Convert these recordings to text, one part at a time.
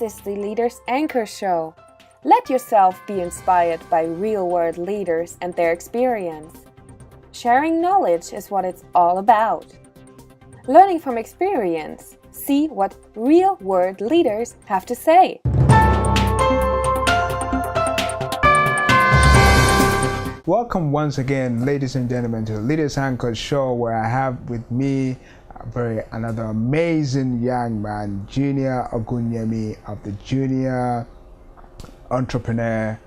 is the Leaders Anchor Show. Let yourself be inspired by real-world leaders and their experience. Sharing knowledge is what it's all about. Learning from experience. See what real-world leaders have to say. Welcome once again, ladies and gentlemen, to the Leaders Anchor Show, where I have with me another amazing young man, Junior Ogunyemi of the Junior Entrepreneur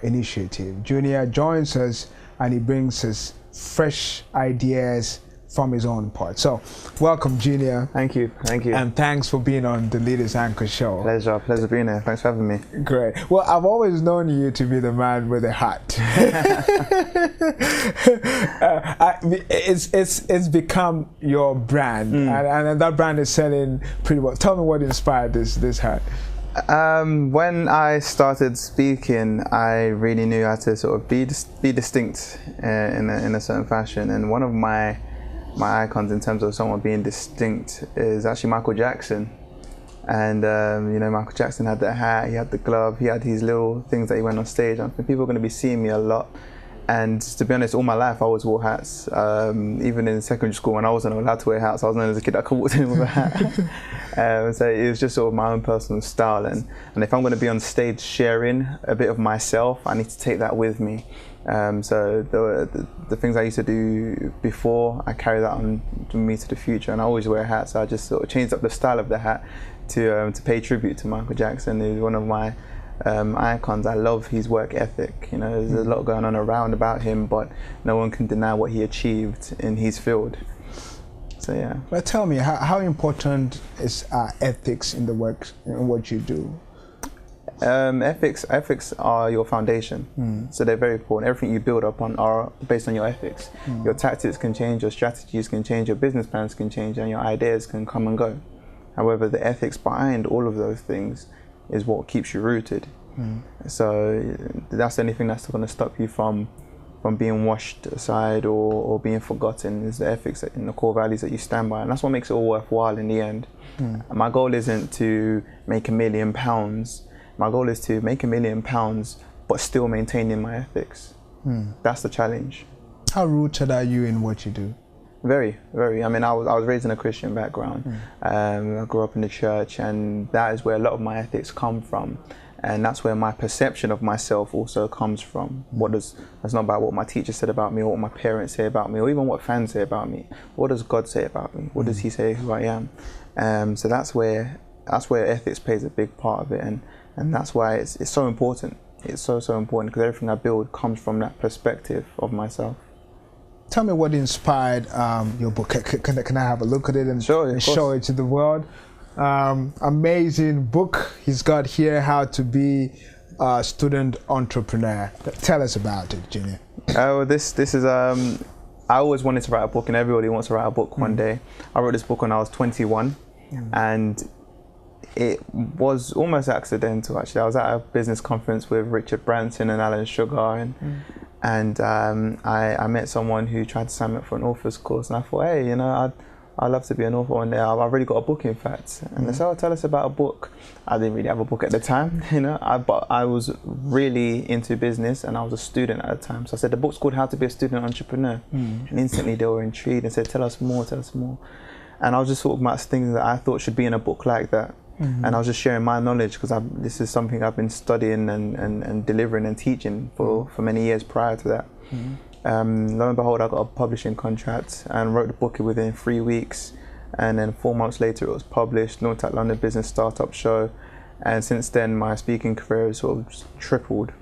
Initiative. Junior joins us and he brings us fresh ideas from his own part. So, welcome, Junior. Thank you. And thanks for being on the Leaders Anchor Show. Pleasure being here. Thanks for having me. Great. Well, I've always known you to be the man with a hat. It's become your brand, and that brand is selling pretty well. Tell me what inspired this hat. When I started speaking, I really knew how to sort of be distinct in a certain fashion, and one of my icons in terms of someone being distinct is actually Michael Jackson. And Michael Jackson had that hat, he had the glove, he had these little things that he went on stage. I think people are going to be seeing me a lot. And to be honest, all my life I always wore hats. Even in secondary school, when I wasn't allowed to wear hats, I was known as a kid that could walk in with a hat. So it was just sort of my own personal style. And if I'm going to be on stage sharing a bit of myself, I need to take that with me. So the things I used to do before, I carry that on to me to the future, and I always wear hats. So I just sort of changed up the style of the hat to pay tribute to Michael Jackson, who's one of my icons. I love his work ethic. There's a lot going on around about him, but no one can deny what he achieved in his field. So yeah. But tell me, how important is ethics in the work, in what you do? Ethics are your foundation, so they're very important. Everything you build upon are based on your ethics. Your tactics can change, your strategies can change, your business plans can change, and your ideas can come and go. However, the ethics behind all of those things is what keeps you rooted. So that's the only thing that's going to stop you from being washed aside or being forgotten, is the ethics and the core values that you stand by, and that's what makes it all worthwhile in the end. My goal isn't to make £1 million. My goal is to make £1 million, but still maintaining my ethics. That's the challenge. How rooted are you in what you do? Very, very. I mean, I was raised in a Christian background. I grew up in the church, and that is where a lot of my ethics come from. And that's where my perception of myself also comes from. It's not about what my teacher said about me, or what my parents say about me, or even what fans say about me. What does God say about me? What does He say who I am? So that's where ethics plays a big part of it, and that's why it's so important. It's so important, because everything I build comes from that perspective of myself. Tell me what inspired your book. Can I have a look at it and show it to the world? Amazing book he's got here, How to Be a Student Entrepreneur. Tell us about it, Junior. This is I always wanted to write a book, and everybody wants to write a book one day. I wrote this book when I was 21, and it was almost accidental, actually. I was at a business conference with Richard Branson and Alan Sugar, and I met someone who tried to sign me up for an author's course, and I thought, hey, I'd love to be an author one day. I've already got a book, in fact. And they said, oh, tell us about a book. I didn't really have a book at the time, but I was really into business, and I was a student at the time. So I said, the book's called How to Be a Student Entrepreneur. And instantly they were intrigued and said, tell us more. And I was just talking about things that I thought should be in a book like that. And I was just sharing my knowledge, because this is something I've been studying and delivering and teaching for many years prior to that. Lo and behold, I got a publishing contract and wrote the book within 3 weeks, and then 4 months later it was published, launched at London Business Startup Show, and since then my speaking career has sort of tripled.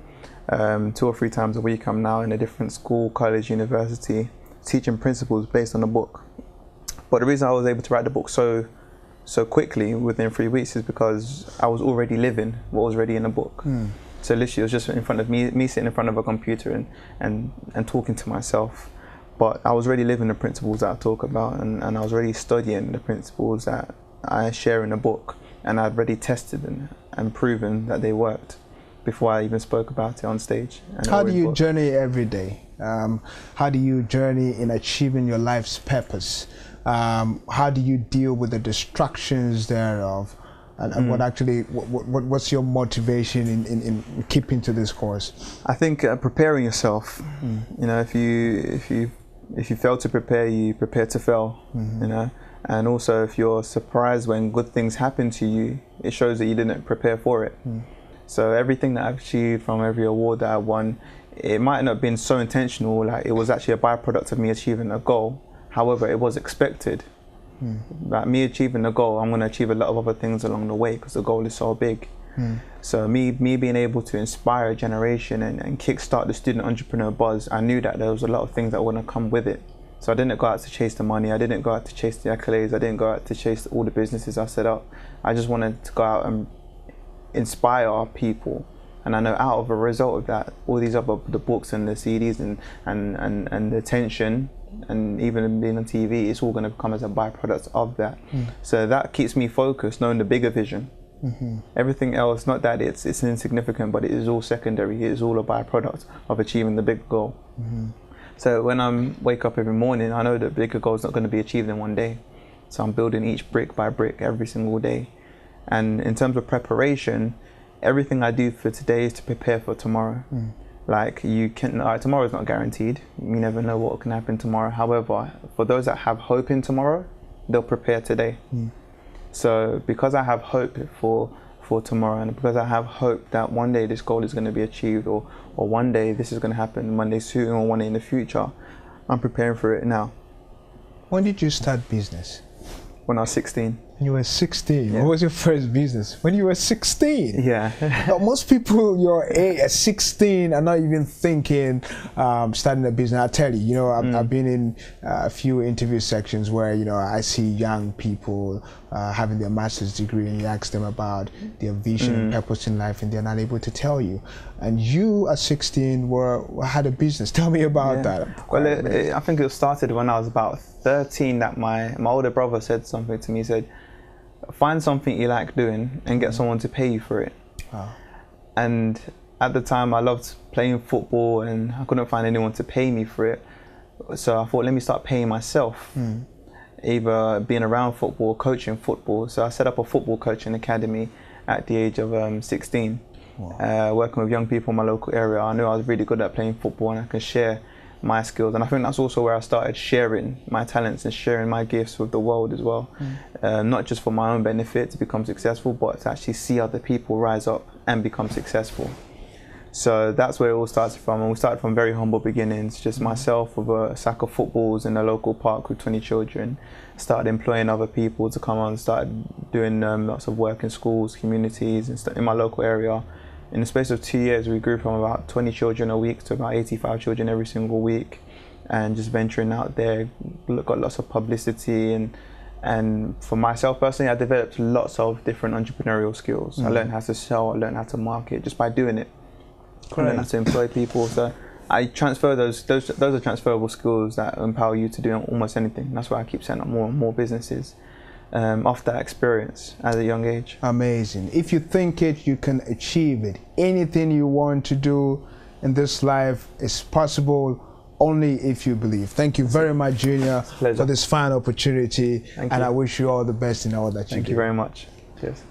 2 or 3 times a week I'm now in a different school, college, university, teaching principles based on the book. But the reason I was able to write the book so quickly within 3 weeks is because I was already living what was already in the book. So literally it was just in front of me sitting in front of a computer and talking to myself. But I was already living the principles that I talk about, and I was already studying the principles that I share in the book, and I'd already tested and proven that they worked before I even spoke about it on stage. How do you journey every day? How do you journey in achieving your life's purpose? How do you deal with the distractions thereof? and what's your motivation in keeping to this course? I think preparing yourself. You know, if you fail to prepare, you prepare to fail. You know, and also if you're surprised when good things happen to you, it shows that you didn't prepare for it. So everything that I've achieved, from every award that I won, it might not have been so intentional. Like, it was actually a byproduct of me achieving a goal. However, it was expected. Like, me achieving a goal, I'm going to achieve a lot of other things along the way because the goal is so big. So me being able to inspire a generation and kickstart the student entrepreneur buzz, I knew that there was a lot of things that were going to come with it. So I didn't go out to chase the money. I didn't go out to chase the accolades. I didn't go out to chase all the businesses I set up. I just wanted to go out and inspire people. And I know out of a result of that, all these other, the books and the CDs and the attention, and even being on TV, it's all going to come as a byproduct of that. So that keeps me focused, knowing the bigger vision. Everything else, not that it's insignificant, but it is all secondary. It is all a byproduct of achieving the big goal. So when I wake up every morning, I know that bigger goal is not going to be achieved in one day. So I'm building each brick by brick every single day. And in terms of preparation, everything I do for today is to prepare for tomorrow. Like, you can, tomorrow's not guaranteed. You never know what can happen tomorrow. However, for those that have hope in tomorrow, they'll prepare today. So because I have hope for tomorrow, and because I have hope that one day this goal is going to be achieved, or one day this is going to happen, one day soon or one day in the future, I'm preparing for it now. When did you start business? When I was 16. When you were 16? Yeah. What was your first business? When you were 16? Yeah. Now, most people your age at 16 are not even thinking starting a business. I tell you, you know, I've been in a few interview sections where, you know, I see young people having their master's degree, and you ask them about their vision and purpose in life, and they're not able to tell you. And you at 16 had a business. Tell me about that. Well, I think it started when I was about 13, that my older brother said something to me. He said, find something you like doing and get someone to pay you for it. And at the time I loved playing football and I couldn't find anyone to pay me for it. So I thought, let me start paying myself, either being around football or coaching football. So I set up a football coaching academy at the age of 16, working with young people in my local area. I knew I was really good at playing football and I could share my skills, and I think that's also where I started sharing my talents and sharing my gifts with the world as well. Not just for my own benefit to become successful, but to actually see other people rise up and become successful. So that's where it all started from, and we started from very humble beginnings, just myself with a sack of footballs in a local park with 20 children, started employing other people to come on, started doing lots of work in schools, communities, and in my local area. In the space of 2 years, we grew from about 20 children a week to about 85 children every single week, and just venturing out there, got lots of publicity. And for myself personally, I developed lots of different entrepreneurial skills. I learned how to sell, I learned how to market just by doing it. I learned how to employ people. So I transfer those are transferable skills that empower you to do almost anything. And that's why I keep setting up more and more businesses. Off that experience at a young age. Amazing. If you think it, you can achieve it. Anything you want to do in this life is possible only if you believe. Thank you very much, Junior, for this fine opportunity. And I wish you all the best in all that you do. Thank you very much. Cheers.